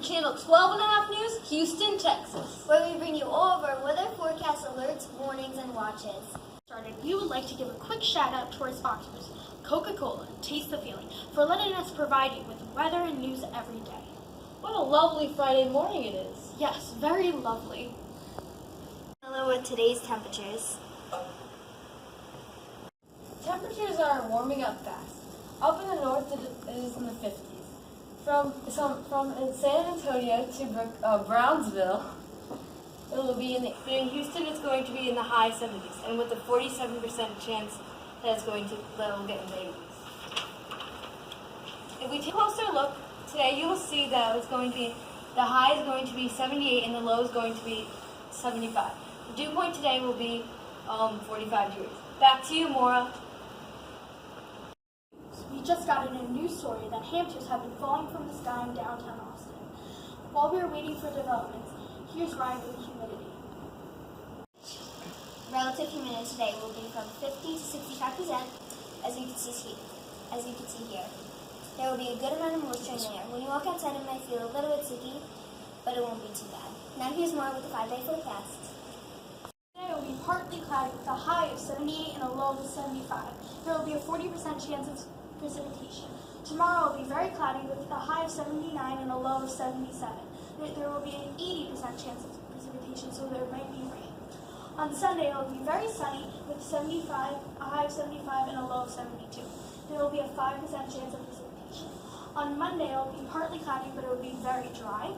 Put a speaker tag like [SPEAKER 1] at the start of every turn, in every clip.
[SPEAKER 1] Channel 12.5 News, Houston, Texas,
[SPEAKER 2] where we bring you all of our weather forecast alerts, warnings, and watches.
[SPEAKER 3] We would like to give a quick shout out to our sponsors, Coca-Cola, Taste the Feeling, for letting us provide you with weather and news every day.
[SPEAKER 1] What a lovely Friday morning it is.
[SPEAKER 3] Yes, very lovely.
[SPEAKER 2] Hello with today's temperatures.
[SPEAKER 1] Temperatures are warming up fast. Up in the north, it is in the 50s. From San Antonio to Brownsville, it will be in Houston. It's going to be in the high 70s, and with a 47% chance that it will get invaded. If we take a closer look today, you will see that the high is going to be 78 and the low is going to be 75. The dew point today will be 45 degrees. Back to you, Maura.
[SPEAKER 3] We just got in a news story that hamsters have been falling from the sky in downtown Austin. While we are waiting for developments, here's Ryan with humidity.
[SPEAKER 2] Relative humidity today will be from 50 to 65%, as you can see here. There will be a good amount of moisture in the air. When you walk outside, it might feel a little bit sticky, but it won't be too bad. Now here's more with the 5-day forecast.
[SPEAKER 3] Today will be partly cloudy with a high of 78 and a low of 75. There will be a 40% chance of precipitation. Tomorrow will be very cloudy with a high of 79 and a low of 77. There will be an 80% chance of precipitation, so there might be rain. On Sunday, it will be very sunny with a high of 75 and a low of 72. There will be a 5% chance of precipitation. On Monday, it will be partly cloudy, but it will be very dry.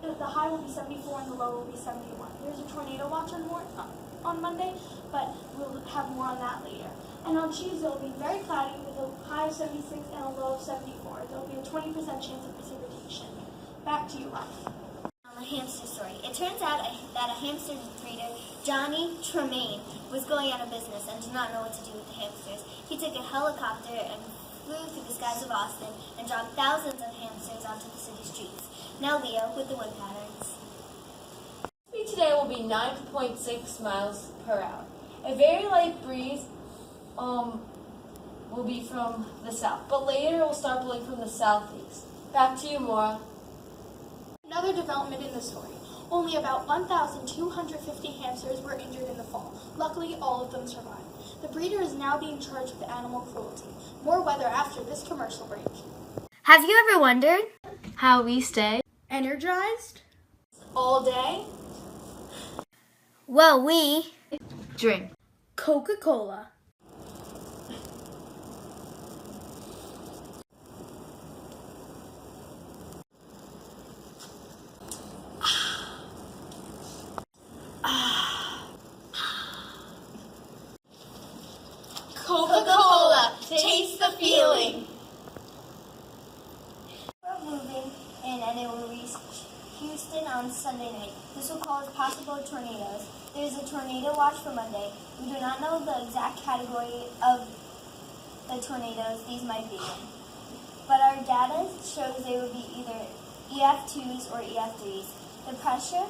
[SPEAKER 3] The high will be 74 and the low will be 71. There's a tornado watch on Monday, but we'll have more on that later. And on Tuesday, it will be very cloudy with a high of 76 and a low of 74. There will be a 20% chance of precipitation. Back to you, Ryan.
[SPEAKER 2] A hamster story. It turns out that a hamster breeder, Johnny Tremaine, was going out of business and did not know what to do with the hamsters. He took a helicopter and flew through the skies of Austin and dropped thousands of hamsters onto the city streets. Now Leo with the wind patterns.
[SPEAKER 1] Speed today will be 9.6 miles per hour. A very light breeze will be from the south, but later it will start blowing from the southeast. Back to you, Maura.
[SPEAKER 3] Another development in the story. Only about 1,250 hamsters were injured in the fall. Luckily, all of them survived. The breeder is now being charged with animal cruelty. More weather after this commercial break.
[SPEAKER 2] Have you ever wondered how we stay
[SPEAKER 3] Energized?
[SPEAKER 1] All day?
[SPEAKER 2] Well, we
[SPEAKER 1] Drink
[SPEAKER 3] Coca-Cola.
[SPEAKER 1] Coca-Cola. Taste the feeling.
[SPEAKER 2] We're moving in and it will reach Houston on Sunday night. This will cause possible tornadoes. There is a tornado watch for Monday. We do not know the exact category of the tornadoes these might be in, but our data shows they will be either EF2s or EF3s. The pressure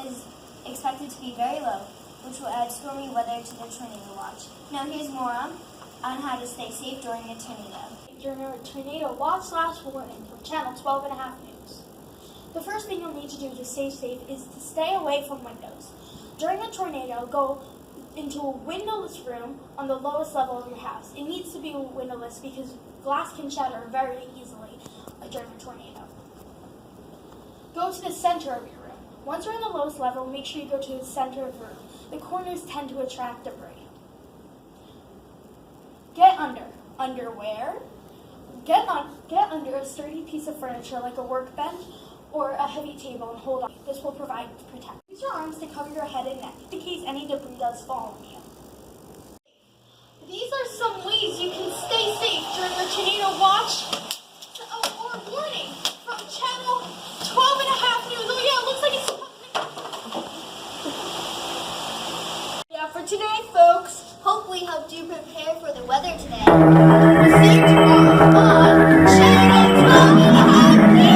[SPEAKER 2] is expected to be very low, which will add stormy weather to the tornado watch. Now here's more on how to stay safe during a tornado.
[SPEAKER 3] During a tornado watch/warning from Channel 12.5 News. The first thing you'll need to do to stay safe is to stay away from windows. During a tornado, go into a windowless room on the lowest level of your house. It needs to be windowless because glass can shatter very easily during a tornado. Go to the center of your room. Once you're in the lowest level, make sure you go to the center of the room. The corners tend to attract debris. Get under. Underwear. Get under a sturdy piece of furniture like a workbench or a heavy table and hold on. This will provide protection. Use your arms to cover your head and neck in case any debris does fall on you. These are some ways you can stay safe during a tornado watch or warning from Channel 12.5 News. Oh yeah, it looks like it's...
[SPEAKER 1] Yeah, for today, folks.
[SPEAKER 2] Hope we helped you prepare for the weather today. See you tomorrow on Channel 12.5 News!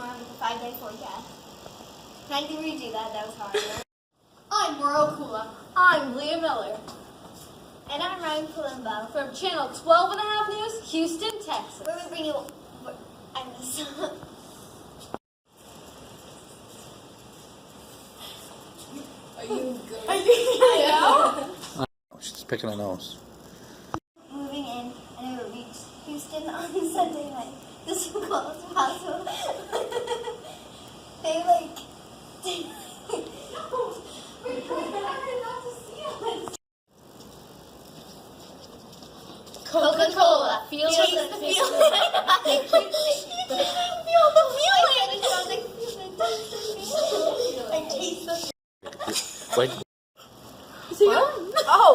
[SPEAKER 2] tomorrow with the 5-day forecast. Can I redo that? That was hard.
[SPEAKER 1] I'm Morokula. I'm Leah Miller.
[SPEAKER 2] And I'm Ryan Colombo.
[SPEAKER 1] From Channel 12.5 News, Houston, Texas.
[SPEAKER 2] Where we bring you. I missed.
[SPEAKER 1] Are you good? Are you good?
[SPEAKER 4] She's picking a nose.
[SPEAKER 2] Moving in, and it will reach Houston on Sunday night. This will close possible. They like.
[SPEAKER 1] Coca-Cola. Feel the feeling.
[SPEAKER 2] I taste the
[SPEAKER 4] Wait.
[SPEAKER 1] What? Oh.